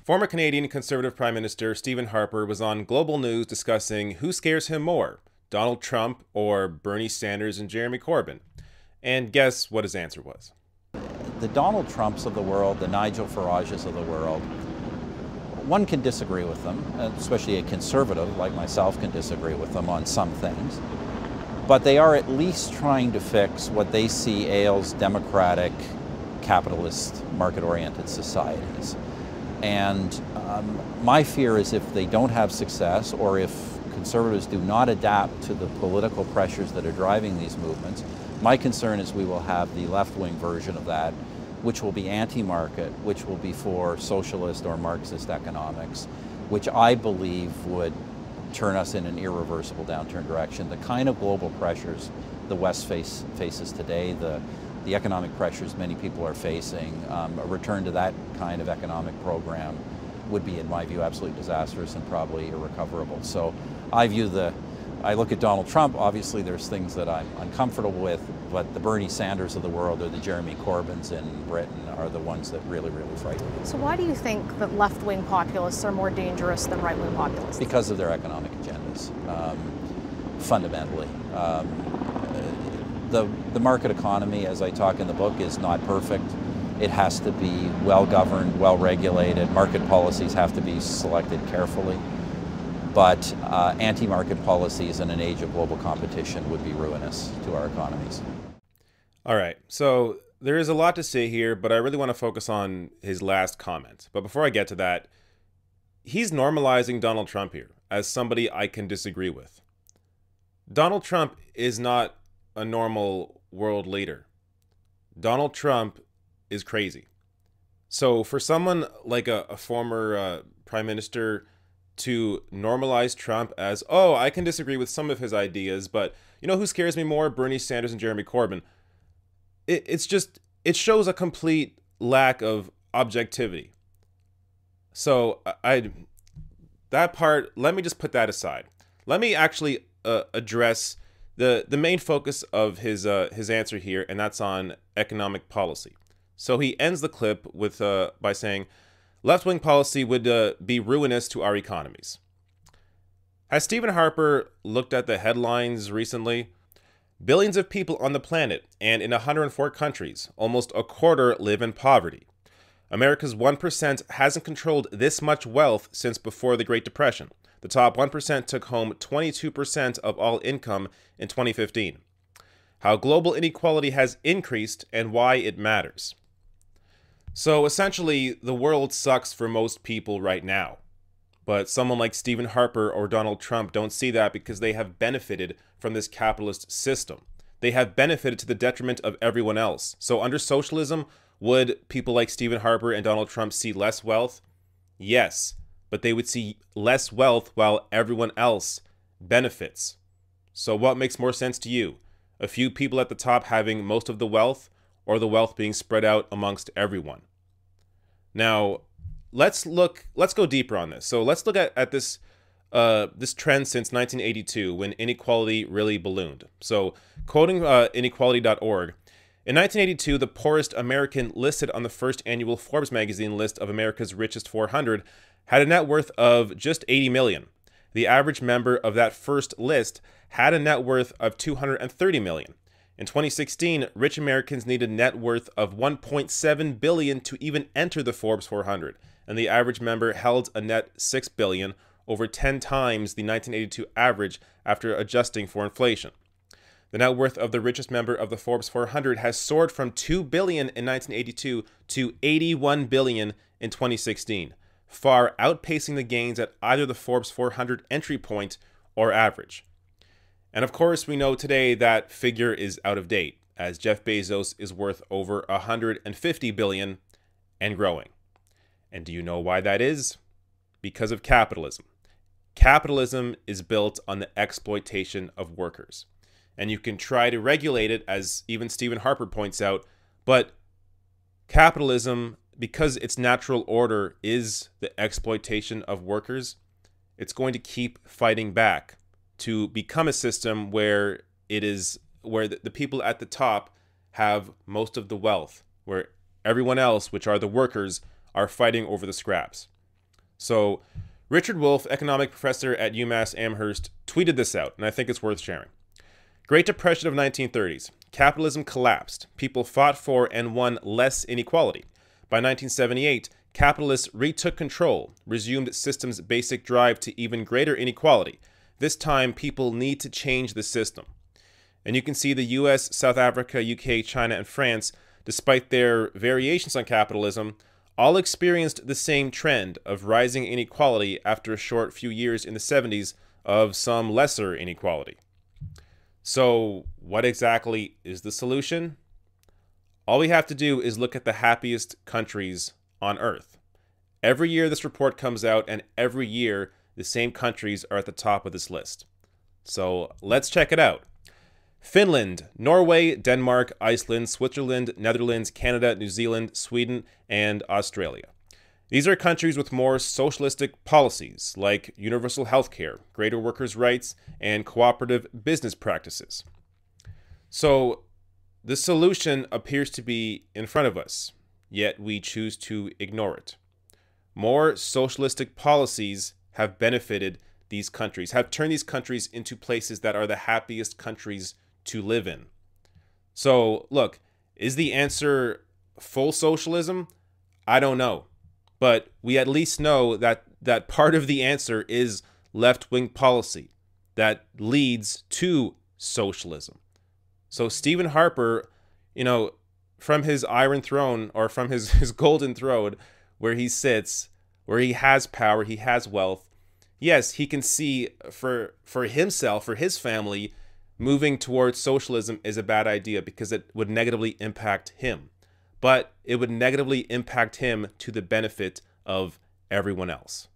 Former Canadian Conservative Prime Minister Stephen Harper was on Global News discussing who scares him more, Donald Trump or Bernie Sanders and Jeremy Corbyn. And guess what his answer was? The Donald Trumps of the world, the Nigel Farages of the world, one can disagree with them, especially a conservative like myself can disagree with them on some things. But they are at least trying to fix what they see ails democratic, capitalist, market-oriented societies. And my fear is if they don't have success, or if conservatives do not adapt to the political pressures that are driving these movements, my concern is we will have the left-wing version of that, which will be anti-market, which will be for socialist or Marxist economics, which I believe would turn us in an irreversible downturn direction. The kind of global pressures the West faces today, the economic pressures many people are facing, a return to that kind of economic program would be, in my view, absolutely disastrous and probably irrecoverable. So I look at Donald Trump, obviously there's things that I'm uncomfortable with, but the Bernie Sanders of the world or the Jeremy Corbyns in Britain are the ones that really, really frighten me. So why do you think that left-wing populists are more dangerous than right-wing populists? Because of their economic agendas, fundamentally. The market economy, as I talk in the book, is not perfect. It has to be well-governed, well-regulated. Market policies have to be selected carefully. But anti-market policies in an age of global competition would be ruinous to our economies. All right, so there is a lot to say here, but I really want to focus on his last comment. But before I get to that, he's normalizing Donald Trump here as somebody I can disagree with. Donald Trump is not a normal world leader. Donald Trump is crazy. So for someone like a former prime minister to normalize Trump as, oh, I can disagree with some of his ideas, but you know who scares me more? Bernie Sanders and Jeremy Corbyn. It shows a complete lack of objectivity. So that part, let me just put that aside. Let me actually address the main focus of his answer here, and that's on economic policy. So he ends the clip with by saying, left-wing policy would be ruinous to our economies. Has Stephen Harper looked at the headlines recently? Billions of people on the planet, and in 104 countries, almost a quarter live in poverty. America's 1% hasn't controlled this much wealth since before the Great Depression. The top 1% took home 22% of all income in 2015. How global inequality has increased and why it matters. So essentially, the world sucks for most people right now. But someone like Stephen Harper or Donald Trump don't see that because they have benefited from this capitalist system. They have benefited to the detriment of everyone else. So under socialism, would people like Stephen Harper and Donald Trump see less wealth? Yes, but they would see less wealth while everyone else benefits. So what makes more sense to you? A few people at the top having most of the wealth, or the wealth being spread out amongst everyone? Now, let's go deeper on this. So let's look at this this trend since 1982, when inequality really ballooned. So quoting inequality.org, in 1982, the poorest American listed on the first annual Forbes magazine list of America's richest 400 had a net worth of just 80 million. The average member of that first list had a net worth of 230 million. In 2016, rich Americans needed a net worth of 1.7 billion to even enter the Forbes 400, and the average member held a net 6 billion, over 10 times the 1982 average after adjusting for inflation. The net worth of the richest member of the Forbes 400 has soared from 2 billion in 1982 to 81 billion in 2016, far outpacing the gains at either the Forbes 400 entry point or average. And of course, we know today that figure is out of date, as Jeff Bezos is worth over 150 billion and growing. And do you know why that is? Because of capitalism. Capitalism is built on the exploitation of workers. And you can try to regulate it, as even Stephen Harper points out, but capitalism, because its natural order is the exploitation of workers, it's going to keep fighting back to become a system where the people at the top have most of the wealth, where everyone else, which are the workers, are fighting over the scraps. So Richard Wolff, economic professor at UMass Amherst, tweeted this out, and I think it's worth sharing. Great Depression of 1930s. Capitalism collapsed. People fought for and won less inequality. By 1978, capitalists retook control, resumed system's basic drive to even greater inequality. This time, people need to change the system. And you can see the US, South Africa, UK, China, and France, despite their variations on capitalism, all experienced the same trend of rising inequality after a short few years in the 70s of some lesser inequality. So, what exactly is the solution? All we have to do is look at the happiest countries on Earth. Every year this report comes out, and every year the same countries are at the top of this list. So, let's check it out. Finland, Norway, Denmark, Iceland, Switzerland, Netherlands, Canada, New Zealand, Sweden, and Australia. These are countries with more socialistic policies, like universal healthcare, greater workers' rights, and cooperative business practices. So, the solution appears to be in front of us, yet we choose to ignore it. More socialistic policies have benefited these countries, have turned these countries into places that are the happiest countries to live in. So, look, is the answer full socialism? I don't know. But we at least know that part of the answer is left-wing policy that leads to socialism. So Stephen Harper, from his iron throne, or from his golden throne where he sits, where he has power, he has wealth, yes, he can see for himself, for his family, moving towards socialism is a bad idea because it would negatively impact him. But it would negatively impact him to the benefit of everyone else.